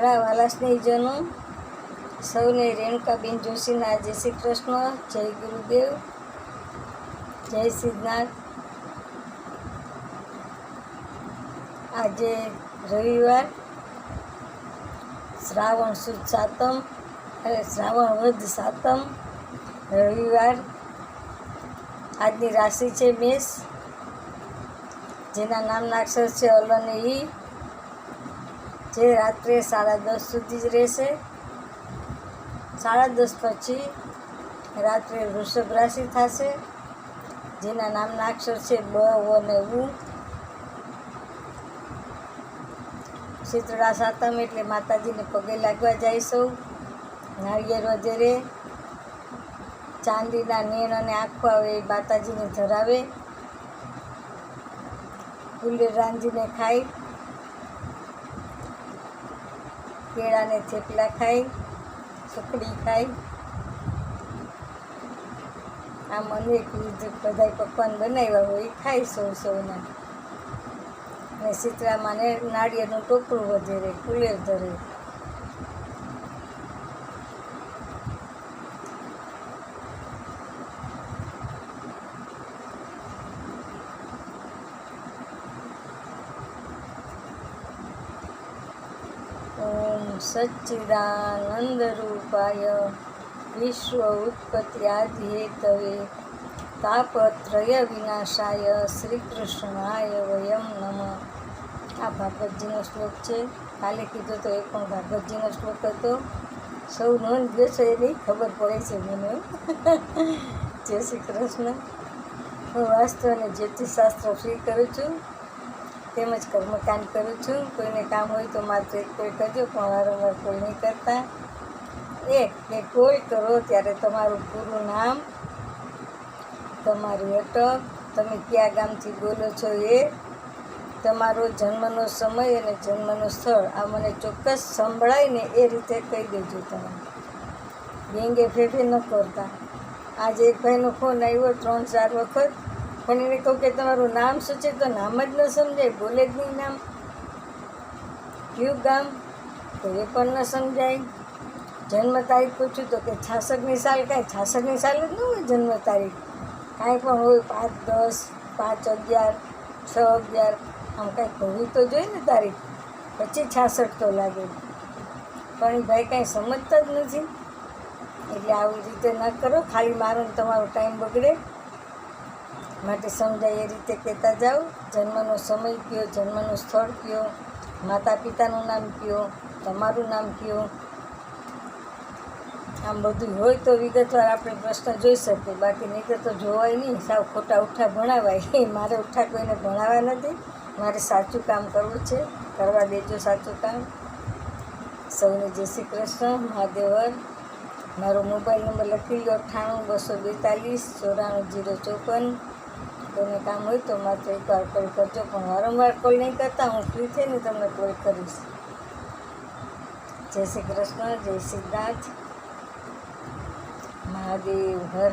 મારા વાલા સ્નેહીજનો, સૌને રેણુકાબેન જોશીના જય શ્રી કૃષ્ણ, જય ગુરુદેવ, જય સિદ્ધનાથ. આજે રવિવાર, શ્રાવણ સુદ સાતમ, શ્રાવણ વદ સાતમ, રવિવાર. આજની રાશિ છે મેષ, જેના નામના અક્ષર છે અલ અને ઈ, જે રાત્રે 10:30 સુધી જ રહેશે. 10:30 પછી રાત્રે વૃષભ રાશિ થશે, જેના નામના અક્ષર છે બ, વ અને ઉ. શીતળા સાતમ એટલે માતાજીને પગે લાગવા જાય સૌ. નાળિયેર વગેરે ચાંદીના નેણ અને આંખો આવે એ માતાજીને ધરાવે. ફૂલે રાંધીને ખાય, કેળાને થેપલા ખાય, સુખડી ખાય. આમ અનેક વિધ બધા પકવાન બનાવ્યા હોય એ ખાય સૌના. અને શીતળામાંને નાળિયેરનું ટોપરું વધેરે, કુલેર ધરે. ઓમ સચ્ચિદાનંદ રૂપાય વિશ્વ ઉત્પત્તિ આદિ હેતવે તાપત્રય વિનાશાય શ્રી કૃષ્ણાય વયમ નમઃ. આ ભાગવતજીનો શ્લોક છે. કાલે કીધો તો એ પણ ભાગવતજીનો શ્લોક હતો. સૌ નોંધ લેશો એની ખબર પડે છે મને. જય શ્રી કૃષ્ણ. હું વાસ્તુ અને જ્યોતિષશાસ્ત્ર ફ્રી કરું છું, તેમજ કર્મકાંડ કરું છું. કોઈને કામ હોય તો માત્ર એક કોઈ કરજો, પણ વારંવાર કોઈ નહીં કરતા. એક કે કોઈ કરો ત્યારે તમારું પૂરું નામ, તમારી અટક, તમે કયા ગામથી બોલો છો એ, તમારો જન્મનો સમય અને જન્મનું સ્થળ આ મને ચોક્કસ સંભળાઈને એ રીતે કહી દેજો. તમે ગેંગે ફેફે ન કરતા. આજે એક ભાઈનો ફોન આવ્યો 3-4 વખત, પણ એને કહું કે તમારું નામ શું છે, તો નામ જ ન સમજાય, બોલે જ નહીં નામ. કયું ગામ, તો એ પણ ન સમજાય. જન્મ તારીખ પૂછ્યું તો કે 66ની સાલ. કાંઈ 66ની સાલ જ ન હોય જન્મ તારીખ, કાંઈ પણ હોય 5-10, 5-11, 6-11, આમ કાંઈક હોવી તો જોઈએ ને તારીખ, પછી 66 તો લાગે. પણ એ ભાઈ કાંઈ સમજતા જ નથી. એટલે આવી રીતે ન કરો, ખાલી મારો ને તમારો ટાઈમ બગડે. માટે સમજાય એ રીતે કહેતા જાઓ. જન્મનો સમય કયો, જન્મનું સ્થળ કયો, માતા પિતાનું નામ કયો, તમારું નામ કયો. આમ બધું હોય તો વિગતવાર આપણે પ્રશ્ન જોઈ શકીએ, બાકી નહીં તો જોવાય નહીં. સાવ ખોટા ઉઠ્ઠા ભણાવાય. મારે ઉઠ્ઠા કોઈને ભણાવવા નથી, મારે સાચું કામ કરવું છે. કરવા દેજો સાચું કામ. સૌને જય શ્રી કૃષ્ણ. મહાદેવર. મારો મોબાઈલ નંબર લખી લો 98-242-94-054. કોઈને કામ હોય તો માત્ર એકવાર કોલ કરજો, પણ વારંવાર કોલ નહીં કરતા. હું ફ્રી થઈને તમને કોલ કરીશ. જય શ્રી કૃષ્ણ, જય સિદ્ધાર્થ, મહાદેવ હર.